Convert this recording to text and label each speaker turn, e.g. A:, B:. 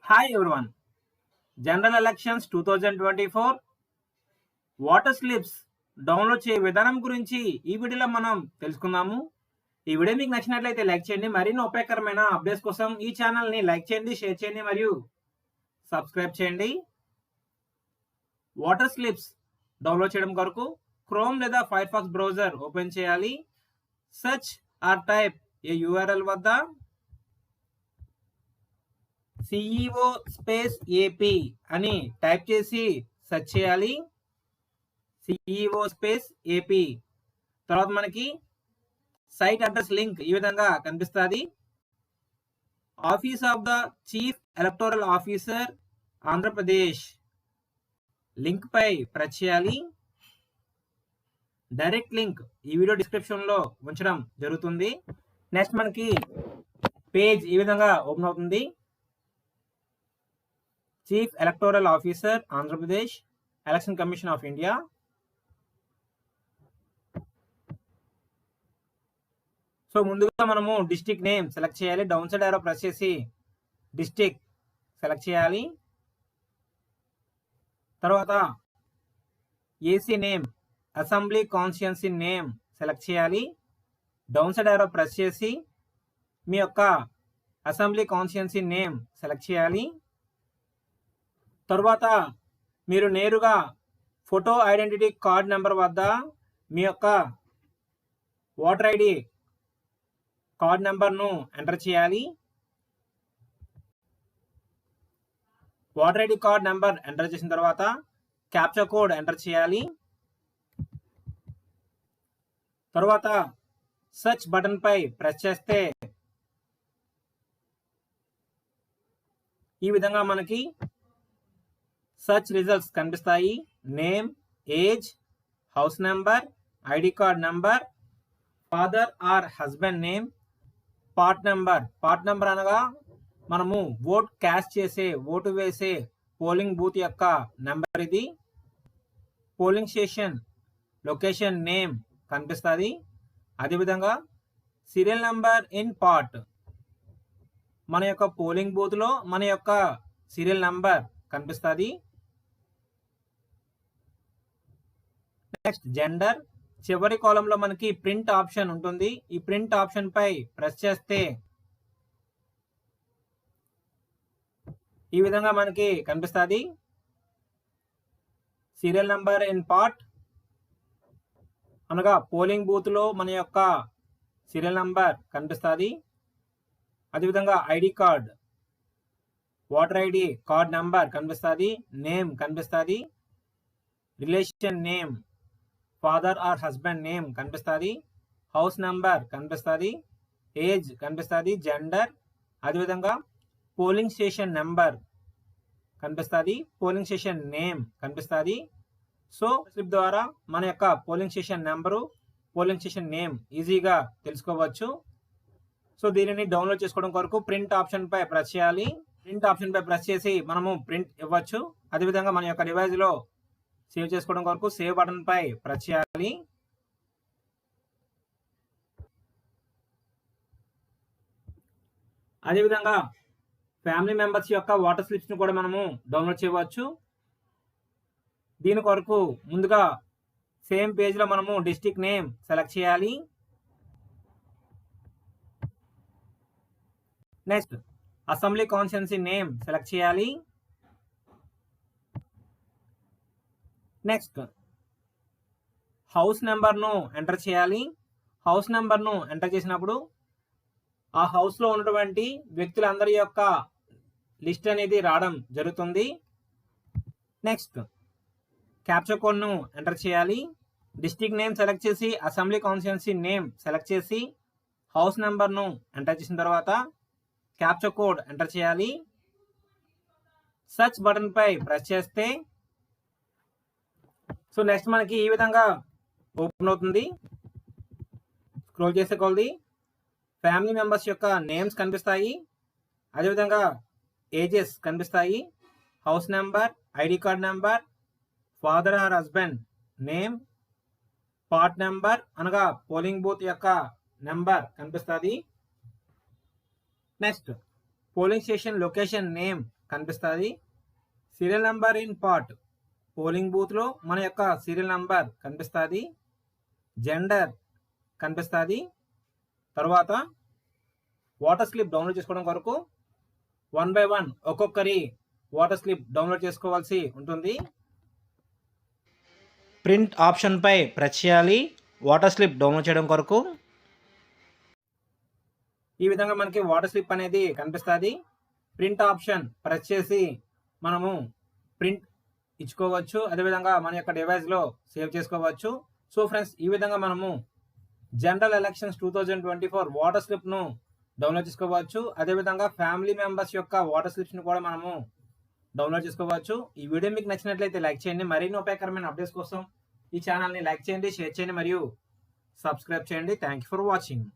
A: Hi everyone. General elections 2024 water slips download చేయ విధానం గురించి ఈ వీడియోలో మనం తెలుసుకుందాము. ఈ వీడియో మీకు నచ్చినట్లయితే లైక్ చేయండి. మరిన్ని ఉపయోగకరమైన అప్డేట్స్ కోసం ఈ ఛానల్ని లైక్ చేయండి, షేర్ చేయండి మరియు సబ్స్క్రైబ్ చేయండి. వాటర్ స్లిప్స్ డౌన్లోడ్ చేయడం కొరకు క్రోమ్ లేదా ఫైర్ ఫాక్స్ బ్రౌజర్ ఓపెన్ చేయాలి. Search are type A URL వద్ద CEO స్పేస్ AP అని టైప్ చేసి సెర్చ్ చేయాలి. CEO స్పేస్ AP తర్వాత మనకి సైట్ అడ్రస్ లింక్ ఈ విధంగా కనిపిస్తుంది. Office of the chief electoral officer Andhra Pradesh link pi press చేయాలి. డైరెక్ట్ లింక్ ఈ వీడియో డిస్క్రిప్షన్లో ఉంచడం జరుగుతుంది. నెక్స్ట్ మనకి పేజ్ ఈ విధంగా ఓపెన్ అవుతుంది. Chief electoral officer Andhra Pradesh, election commission of India. So ముందుగా మనము డిస్ట్రిక్ట్ నేమ్ సెలెక్ట్ చేయాలి. డౌన్ సైడ్ యారో ప్రెస్ చేసి డిస్ట్రిక్ట్ సెలెక్ట్ చేయాలి. తర్వాత AC name, assembly constituency name select చేయాలి. డౌన్ సైడ్ యారో ప్రెస్ చేసి మీ యొక్క అసెంబ్లీ కాన్స్టిట్యుయెన్సీ నేమ్ సెలెక్ట్ చేయాలి. తర్వాత మీరు నేరుగా ఫోటో ఐడెంటిటీ కార్డ్ నెంబర్ వద్ద మీ యొక్క ఓటర్ ID కార్డ్ నెంబర్ను ఎంటర్ చేయాలి. Voter ID card number enter చేసిన తర్వాత క్యాప్చా కోడ్ ఎంటర్ చేయాలి. తర్వాత సెర్చ్ బటన్ పై ప్రెస్ చేస్తే ఈ విధంగా మనకి సెర్చ్ రిజల్ట్స్ కనిపిస్తాయి. Name, age, house number, ID card number, father or husband name, part number అనగా మనము ఓట్ క్యాస్ట్ చేసే, ఓటు వేసే పోలింగ్ బూత్ యొక్క నెంబర్ ఇది. పోలింగ్ స్టేషన్ లొకేషన్ నేమ్ కనిపిస్తుంది. అదేవిధంగా సీరియల్ నెంబర్ ఇన్ పార్ట్, మన యొక్క పోలింగ్ బూత్లో మన యొక్క సీరియల్ నెంబర్ కనిపిస్తుంది. నెక్స్ట్ జెండర్, చివరి కాలంలో మనకి ప్రింట్ ఆప్షన్ ఉంటుంది. ఈ ప్రింట్ ఆప్షన్ పై ప్రెస్ చేస్తే ఈ విధంగా మనకి కనిపిస్తుంది. సీరియల్ నెంబర్ ఇన్ పార్ట్ అనగా పోలింగ్ బూత్ లో మన యొక్క సీరియల్ నంబర్ కనిపిస్తుంది. అదేవిధంగా ID card, voter ID card number కనిపిస్తుంది. నేమ్ కనిపిస్తుంది. Relation name, father or husband name కనిపిస్తుంది. హౌస్ నెంబర్ కనిపిస్తుంది. ఏజ్ కనిపిస్తుంది. జెండర్, అదేవిధంగా పోలింగ్ స్టేషన్ నెంబర్ కనిపిస్తుంది. పోలింగ్ స్టేషన్ నేమ్ కనిపిస్తుంది. సో స్లిప్ ద్వారా మన యొక్క polling station number, polling station name ఈజీగా తెలుసుకోవచ్చు. సో దీనిని డౌన్లోడ్ చేసుకోవడం కొరకు ప్రింట్ ఆప్షన్ పై ప్రెస్ చేయాలి. ప్రింట్ ఆప్షన్ పై ప్రెస్ చేసి మనము ప్రింట్ ఇవ్వచ్చు. అదేవిధంగా మన యొక్క డివైస్లో సేవ్ చేసుకోవడం కొరకు సేవ్ బటన్ పై ప్రెస్ చేయాలి. అదేవిధంగా ఫ్యామిలీ మెంబర్స్ యొక్క వాటర్ స్లిప్స్ని కూడా మనము డౌన్లోడ్ చేయవచ్చు. దీని కొరకు ముందుగా సేమ్ పేజ్లో మనము డిస్ట్రిక్ట్ నేమ్ సెలెక్ట్ చేయాలి. Next assembly constituency name select చేయాలి. నెక్స్ట్ హౌస్ నెంబర్ను ఎంటర్ చేయాలి. హౌస్ నెంబర్ను ఎంటర్ చేసినప్పుడు ఆ హౌస్లో ఉన్నటువంటి వ్యక్తులందరి యొక్క లిస్ట్ అనేది రావడం జరుగుతుంది. నెక్స్ట్ క్యాప్చా కోడ్ను ఎంటర్ చేయాలి. డిస్ట్రిక్ట్ నేమ్ సెలెక్ట్ చేసి అసెంబ్లీ కాన్స్టిట్యుయెన్సీ నేమ్ సెలెక్ట్ చేసి హౌస్ నెంబర్ను ఎంటర్ చేసిన తర్వాత క్యాప్చా కోడ్ ఎంటర్ చేయాలి. సెర్చ్ బటన్ పై ప్రెస్ చేస్తే సో నెక్స్ట్ మనకి ఈ విధంగా ఓపెన్ అవుతుంది. స్క్రోల్ చేసే కొలది ఫ్యామిలీ మెంబర్స్ యొక్క నేమ్స్ కనిపిస్తాయి. అదేవిధంగా ఏజెస్ కనిపిస్తాయి. House number, ID card number, father or husband name, part number అనగా పోలింగ్ బూత్ యొక్క నెంబర్ కనిపిస్తుంది. Next polling station location name కనిపిస్తుంది. Serial number in part, polling బూత్లో మన యొక్క సీరియల్ నంబర్ కనిపిస్తుంది. జెండర్ కనిపిస్తుంది. తర్వాత వాటర్ స్లిప్ డౌన్లోడ్ చేసుకోవడం కొరకు 1 by 1 ఒక్కొక్కరి వాటర్ స్లిప్ డౌన్లోడ్ చేసుకోవాల్సి ఉంటుంది. ప్రింట్ ఆప్షన్పై ప్రెస్ చేయాలి వాటర్ స్లిప్ డౌన్లోడ్ చేయడం కొరకు. ఈ విధంగా మనకి వాటర్ స్లిప్ అనేది కనిపిస్తుంది. ప్రింట్ ఆప్షన్ ప్రెస్ చేసి మనము ప్రింట్ ఇచ్చుకోవచ్చు. అదేవిధంగా మన యొక్క డివైస్లో సేవ్ చేసుకోవచ్చు. సో ఫ్రెండ్స్, ఈ విధంగా మనము జనరల్ ఎలక్షన్స్ 2024 వాటర్ స్లిప్ను డౌన్లోడ్ చేసుకోవచ్చు. అదేవిధంగా ఫ్యామిలీ మెంబర్స్ యొక్క వాటర్ స్లిప్స్ని కూడా మనము డౌన్లోడ్ చేసుకోవచ్చు. ఈ వీడియో మీకు నచ్చినట్లయితే లైక్ చేయండి. మరిన్ని ఉపయోగకరమైన అప్డేట్స్ కోసం ఈ ఛానల్ని లైక్ చేయండి, షేర్ చేయండి మరియు సబ్స్క్రైబ్ చేయండి. Thank you for watching.